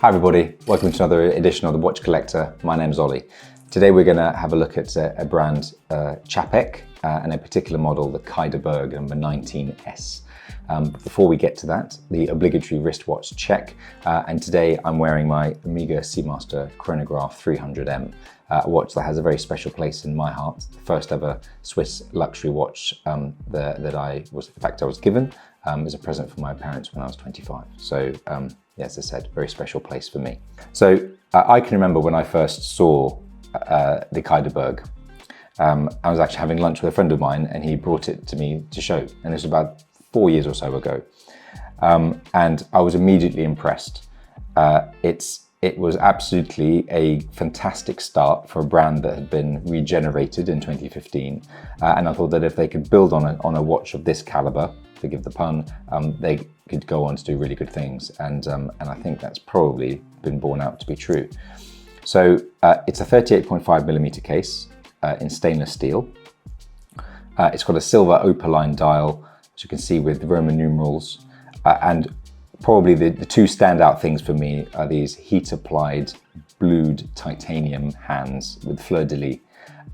Hi everybody, welcome to another edition of The Watch Collector. My name's Ollie. Today we're going to have a look at a brand, Czapek, and a particular model, the Quai Des Bergues No. 19S. Before we get to that, the obligatory wristwatch check, and today I'm wearing my Omega Seamaster Chronograph 300M, a watch that has a very special place in my heart. The first ever Swiss luxury watch that I was given as a present from my parents when I was 25. So yeah, as I said, very special place for me. So I can remember when I first saw the Quai Des Bergues. I was actually having lunch with a friend of mine and he brought it to me to show, and it was about 4 years or so ago. And I was immediately impressed. It was absolutely a fantastic start for a brand that had been regenerated in 2015. And I thought that if they could build on a watch of this caliber, forgive the pun, they could go on to do really good things. And I think that's probably been borne out to be true. So it's a 38.5mm case in stainless steel. It's got a silver opaline dial, as you can see, with Roman numerals. And probably the two standout things for me are these heat-applied blued titanium hands with fleur-de-lis.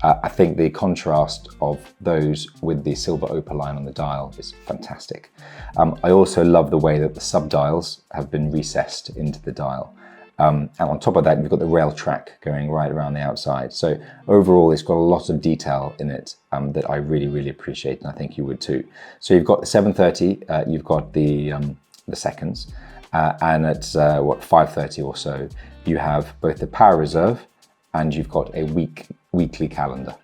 I think the contrast of those with the silver opaline on the dial is fantastic. I also love the way that the sub-dials have been recessed into the dial. And on top of that, you've got the rail track going right around the outside. So overall, it's got a lot of detail in it that I really, really appreciate, and I think you would too. So you've got the 7:30, you've got the seconds, and at 5:30 or so, you have both the power reserve and you've got a weekly calendar.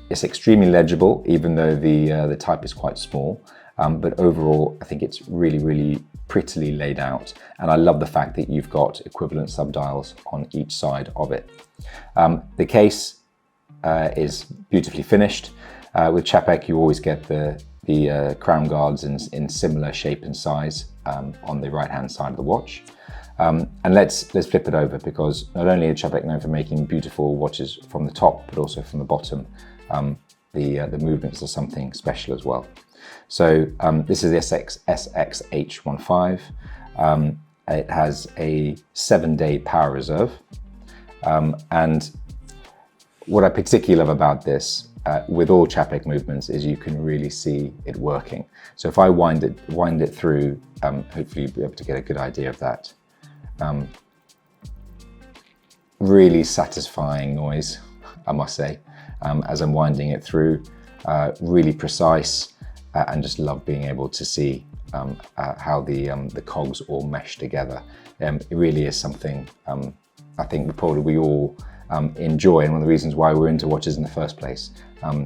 It's extremely legible, even though the type is quite small. But overall, I think it's really, really prettily laid out. And I love the fact that you've got equivalent subdials on each side of it. The case is beautifully finished. With Czapek, you always get the crown guards in similar shape and size on the right-hand side of the watch. And let's flip it over, because not only is Czapek known for making beautiful watches from the top, but also from the bottom. The movements are something special as well. So this is the SXH5. It has a 7-day power reserve. And what I particularly love about this, with all Czapek movements, is you can really see it working. So if I wind it through, hopefully you'll be able to get a good idea of that. Really satisfying noise, I must say, as I'm winding it through. Really precise. And just love being able to see how the cogs all mesh together. It really is something I think we all enjoy, and one of the reasons why we're into watches in the first place,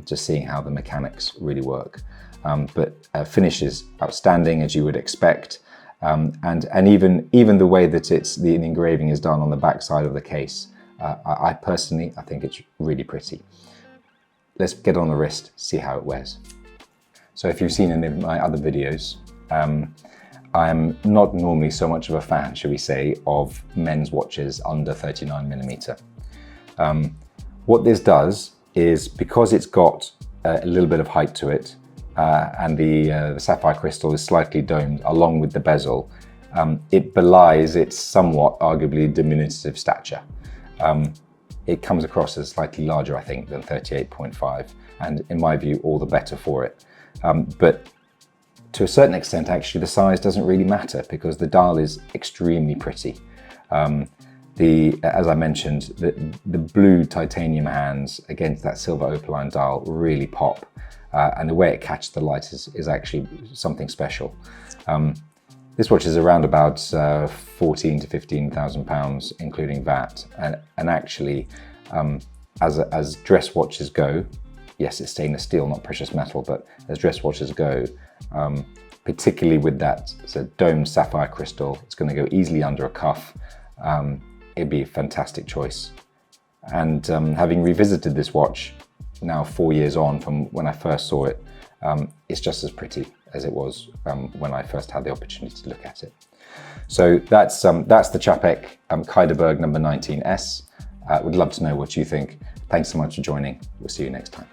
just seeing how the mechanics really work. But finish is outstanding, as you would expect, and even the way that the engraving is done on the back side of the case, I personally think it's really pretty. Let's get on the wrist, see how it wears. So if you've seen any of my other videos, I'm not normally so much of a fan, shall we say, of men's watches under 39mm. What this does is, because it's got a little bit of height to it, and the sapphire crystal is slightly domed along with the bezel, it belies its somewhat arguably diminutive stature. It comes across as slightly larger, I think, than 38.5, and in my view, all the better for it. But to a certain extent, actually, the size doesn't really matter, because the dial is extremely pretty. As I mentioned, the blue titanium hands against that silver opaline dial really pop, and the way it catches the light is actually something special. This watch is around about 14 to 15,000 pounds, including VAT, and actually, as dress watches go, yes, it's stainless steel, not precious metal, but as dress watches go, particularly with that domed sapphire crystal, it's going to go easily under a cuff. It'd be a fantastic choice. And having revisited this watch now 4 years on from when I first saw it, it's just as pretty as it was when I first had the opportunity to look at it. So that's the Czapek Quai Des Bergues No. 19S. Would love to know what you think. Thanks so much for joining. We'll see you next time.